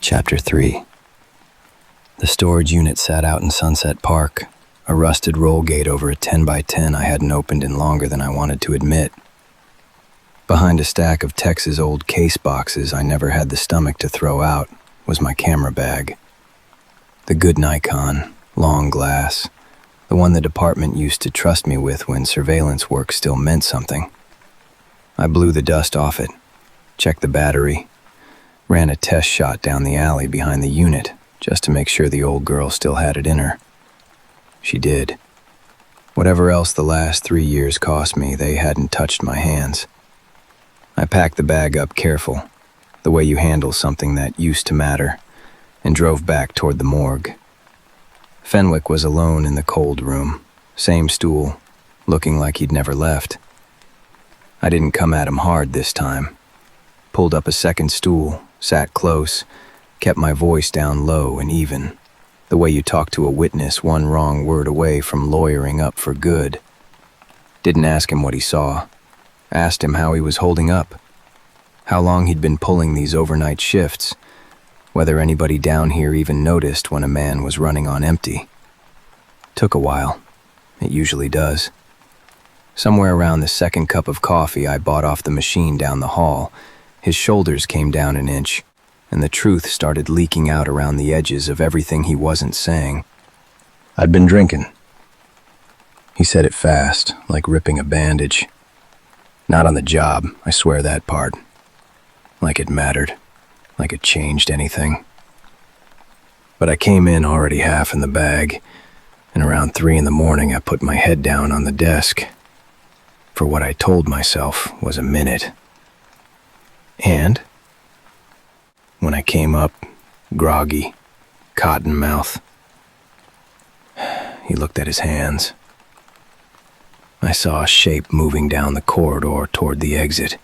Chapter 3. The storage unit sat out in Sunset Park, a rusted roll gate over a 10 by 10 I hadn't opened in longer than I wanted to admit. Behind a stack of Tex's old case boxes I never had the stomach to throw out was my camera bag. The good Nikon, long glass, the one the department used to trust me with when surveillance work still meant something. I blew the dust off it, checked the battery, ran a test shot down the alley behind the unit just to make sure the old girl still had it in her. She did. Whatever else the last 3 years cost me, they hadn't touched my hands. I packed the bag up careful, the way you handle something that used to matter, and drove back toward the morgue. Fenwick was alone in the cold room, same stool, looking like he'd never left. I didn't come at him hard this time. Pulled up a second stool, sat close, kept my voice down low and even, the way you talk to a witness one wrong word away from lawyering up for good. Didn't ask him what he saw. Asked him how he was holding up, how long he'd been pulling these overnight shifts, whether anybody down here even noticed when a man was running on empty. Took a while. It usually does. Somewhere around the second cup of coffee I bought off the machine down the hall, his shoulders came down an inch, and the truth started leaking out around the edges of everything he wasn't saying. I'd been drinking. He said it fast, like ripping a bandage. Not on the job, I swear that part. Like it mattered, like it changed anything. But I came in already half in the bag, and around 3 in the morning I put my head down on the desk for what I told myself was a minute. And when I came up, groggy, cotton mouth, he looked at his hands. I saw a shape moving down the corridor toward the exit,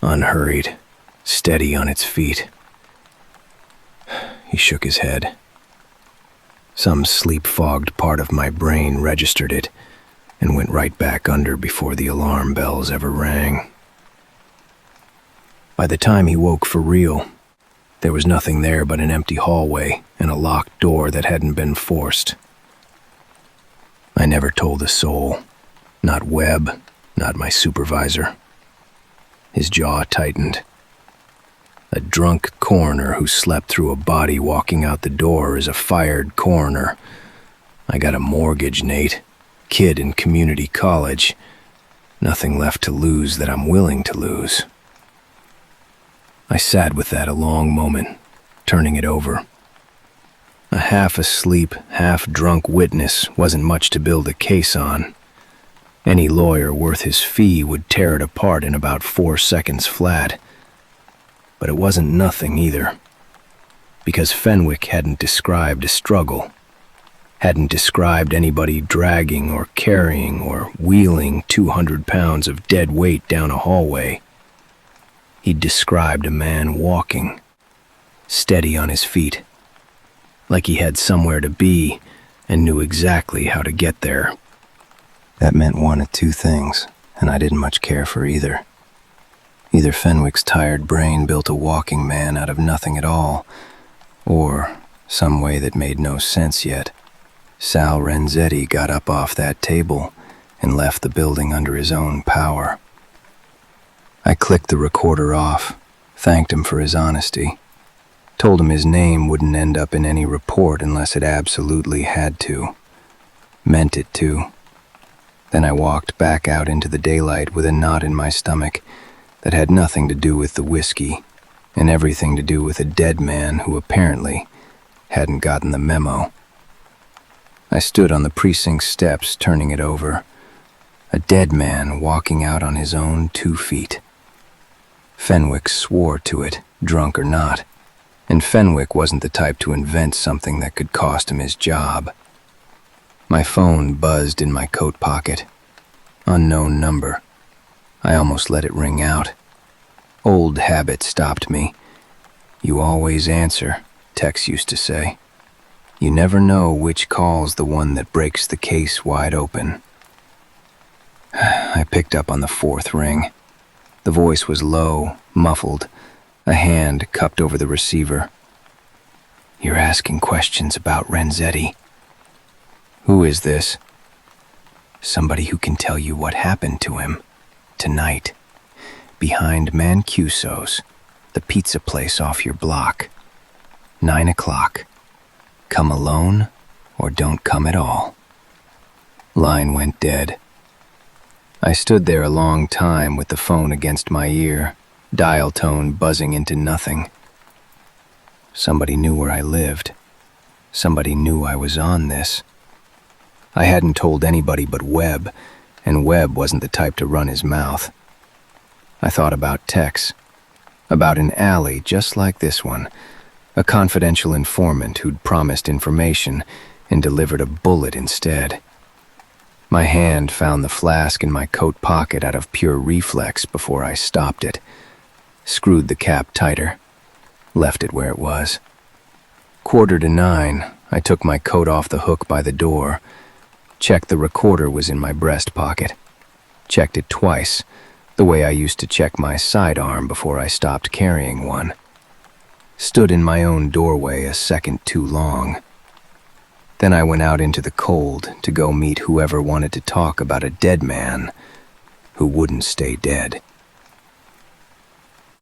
unhurried, steady on its feet. He shook his head. Some sleep-fogged part of my brain registered it and went right back under before the alarm bells ever rang. By the time he woke for real, there was nothing there but an empty hallway and a locked door that hadn't been forced. I never told a soul, not Webb, not my supervisor. His jaw tightened. A drunk coroner who slept through a body walking out the door is a fired coroner. I got a mortgage, Nate. Kid in community college. Nothing left to lose that I'm willing to lose. I sat with that a long moment, turning it over. A half-asleep, half-drunk witness wasn't much to build a case on. Any lawyer worth his fee would tear it apart in about 4 seconds flat. But it wasn't nothing either, because Fenwick hadn't described a struggle, hadn't described anybody dragging or carrying or wheeling 200 pounds of dead weight down a hallway. He'd described a man walking, steady on his feet, like he had somewhere to be and knew exactly how to get there. That meant one of two things, and I didn't much care for either. Either Fenwick's tired brain built a walking man out of nothing at all, or, some way that made no sense yet, Sal Renzetti got up off that table and left the building under his own power. I clicked the recorder off, thanked him for his honesty, told him his name wouldn't end up in any report unless it absolutely had to. Meant it to. Then I walked back out into the daylight with a knot in my stomach that had nothing to do with the whiskey and everything to do with a dead man who apparently hadn't gotten the memo. I stood on the precinct steps turning it over. A dead man walking out on his own 2 feet. Fenwick swore to it, drunk or not, and Fenwick wasn't the type to invent something that could cost him his job. My phone buzzed in my coat pocket. Unknown number. I almost let it ring out. Old habit stopped me. You always answer, Tex used to say. You never know which call's the one that breaks the case wide open. I picked up on the 4th ring. The voice was low, muffled, a hand cupped over the receiver. You're asking questions about Renzetti. Who is this? Somebody who can tell you what happened to him. Tonight. Behind Mancuso's, the pizza place off your block. 9 o'clock. Come alone or don't come at all. Line went dead. I stood there a long time with the phone against my ear, dial tone buzzing into nothing. Somebody knew where I lived. Somebody knew I was on this. I hadn't told anybody but Webb, and Webb wasn't the type to run his mouth. I thought about Tex, about an alley just like this one, a confidential informant who'd promised information and delivered a bullet instead. My hand found the flask in my coat pocket out of pure reflex before I stopped it, screwed the cap tighter, left it where it was. 9:15, I took my coat off the hook by the door, checked the recorder was in my breast pocket, checked it twice, the way I used to check my sidearm before I stopped carrying one. Stood in my own doorway a second too long. Then I went out into the cold to go meet whoever wanted to talk about a dead man who wouldn't stay dead.